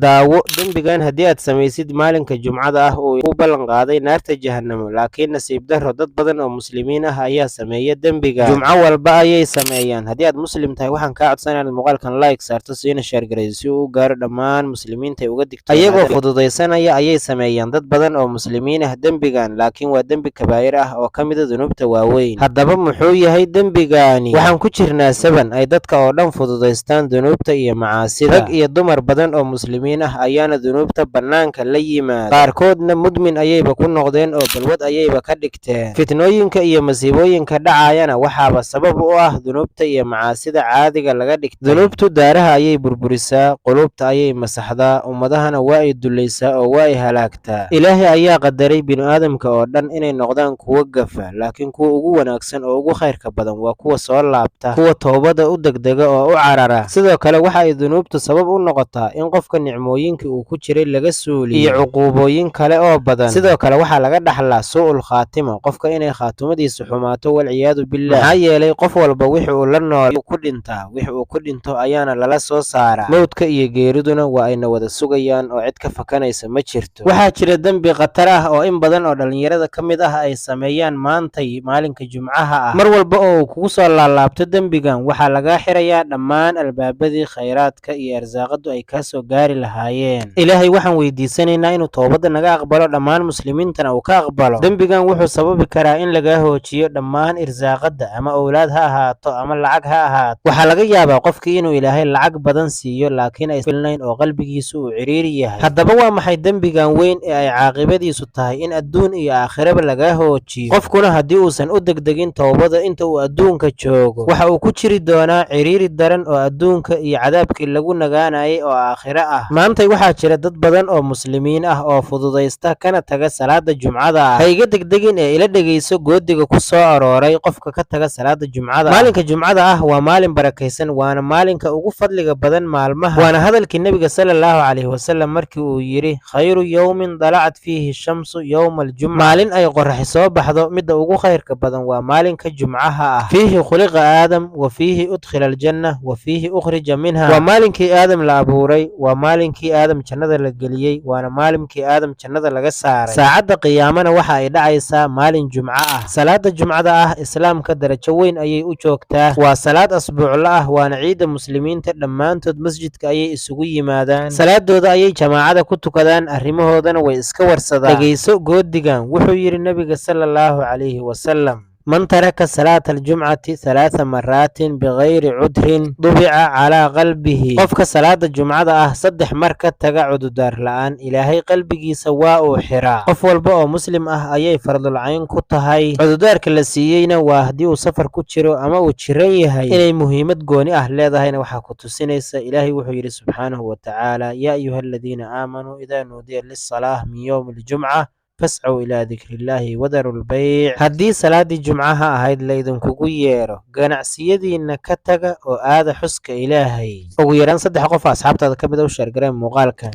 daawo dembigan haddii aad samaysid maalinka Jumcada ah uu ku ballan qaaday naarta Jahannamo, laakiin nasiib darro dad badan oo muslimiin ah ayaa sameeya dembiga. Jumco walba ayay sameeyaan. Haddii aad muslim tahay, waxaan kaa codsanayaa inaad muuqaalkan like saarto siina share garayso si uu u gaaro dhammaan muslimiinta ay uga digto. Ayagoo fududaysanaya ayay sameeyaan dad badan oo muslimiin ah dembigan, laakiin waa dembi kabaa'ir ah oo ka mid ah dunuubta waaweyn. Haddaba muxuu yahay dembigani? Waxaan ku jirnaa saban ay dadka oo dhan fududaystaan dunuubta iyo macaasida. Rag iyo dumar badan oo muslimiin ah ayaana dunuubta bannaanka la yimaada. Qaarkoodna mudmin ayayba ku noqdeen oo balwad ayayba ka dhigteen. Fitnooyinka iyo masiibooyinka dhacayana waxaaba sabab u ah dunuubta iyo macaasida caadiga laga dhigtay. Dunuubtu daaraha ayay burburisaa, qulubta ayay masaxdaa, ummadahana waa ay dulaysaa oo waa ay halaagtaa. Ilaahay ayaa qadaray bini'aadamka oo dhan inay noqdaan kuwo gafa, laakiin kuwa ugu wanaagsan oo ugu khayrka badan waa kuwa soo laabta, kuwa toobada u degdega oo u carara. Sidoo kale waxa ay dunuubtu sabab u noqotaa in qofka nicmooyinkii uu ku jiray laga suuliyo iyo cuquubooyin kale oo badan. Sidoo kale waxaa laga dhaxlaa su'ul khaatimo, qofka inay khaatimadiisu xumaato walciyaadu billah. Maxaa yeelay qof walba wixii uu la nool ku dhintaa, wixii uu ku dhinto ayaana lala soo saaraa. Mowdka iyo geeriduna waa ayna wada sugayaan oo cid ka fakanaysa ma jirto. Waxaa jira dembi khatar ah oo in badan oo dhalinyarada ka mid ah ay sameeyaan maantay maalinka Jumcaha ah. Mar walba oo uu kugu soo laalaabto dembigan, waxaa lagaa xirayaa dhammaan albaabadii khayraadka iyo arsaaqadu ay kaa soo gaari lahaayeen. Ilaahay waxaan weydiisanaynaa inuu toobada naga aqbalo, dhammaan muslimiintana uu ka aqbalo. Dembigan wuxuu sababi karaa in lagaa hoojiyo dhammaan irsaaqada, ama owlaad ha ahaato ama lacag ha ahaato. Waxaa laga yaabaa qofkii inuu Ilaahay lacag badan siiyo, laakiin ay filnayn oo qalbigiisu uu ciriiri yahay. Haddaba waa maxay dembigan weyn ee ay caaqibadiisu tahay in adduun iyo aakhiraba lagaa hoojiyo? Qofkuna haddii uusan u degdegin toobada inta uu adduunka joogo, waxa uu ku jiri doonaa ciriiri daran oo adduunka iyo cadaabkii lagu nagaanayay oo aakhiro ah. Maantay waxaa jira dad badan oo muslimiin ah oo fududaysta kana taga salaada Jumcada ah. Ha iga degdegin ee ila dhegeyso goodiga ku soo arooray qofka ka taga salaada Jumcada. Maalinka Jumcada ah waa maalin barakaysan, waana maalinka ugu fadliga badan maalmaha. Waana hadalkii Nabiga sallallahu calayhi wasallam markii uu yiri khayru yawmin dalacat fiihi shamsu yawma aljumca. Maalin ay qorraxi soo baxdo midda ugu khayrka badan waa maalinka Jumcaha ah. Fiihi khuliqa aadam wa fiihi udkhila aljanna wa fiihi ukhrija minha. Waa maalinkii aadam la abuuray, waa maalinkii aadam jannada la geliyey, waana maalinkii aadam jannada laga saaray. Saacadda qiyaamana waxa ay dhacaysaa maalin Jumco ah. Salaada Jumcada ah islaamka darajo weyn ayay u joogtaa. Waa salaad asbuucle ah, waana ciidda muslimiinta dhammaantood masjidka ayay isugu yimaadaan. Salaadooda ayay jamaacada ku tukadaan, arrimahoodana way iska warsadaan. Dhegeyso goodigan, wuxuu yiri Nabiga sallallahu calayhi wasallam: من ترك صلاة الجمعة 3 مرات بغير عذر طبع على قلبه. qofka salaada Jumcada ah 3 mar ka taga cududaar la'aan, Ilaahay qalbigiisa waa uu xiraa. Qof walba oo muslim ah ayay fardul cayn ku tahay. Cududaarka la siiyeyna waa haddii uu safar ku jiro ama uu jiran yahay. Inay muhiimad gooni ah leedahayna waxaa ku tusinaysa Ilaahay wuxuu yidhi subxaanahu wa tacaala: yaa ayuha aladiina aamanuu idaa nuudiya lis-salaah min yowmi aljumca fascaw ilaa dikriillaahi wadaru lbayc. Haddii salaadii Jumcaha ahayd laydinkugu yeero, ganacsiyadiinna ka taga oo aada xuska Ilaahay. Ugu yaraan 3 qof asxaabtaada ka mid ah u sheer gareen muuqaalkan.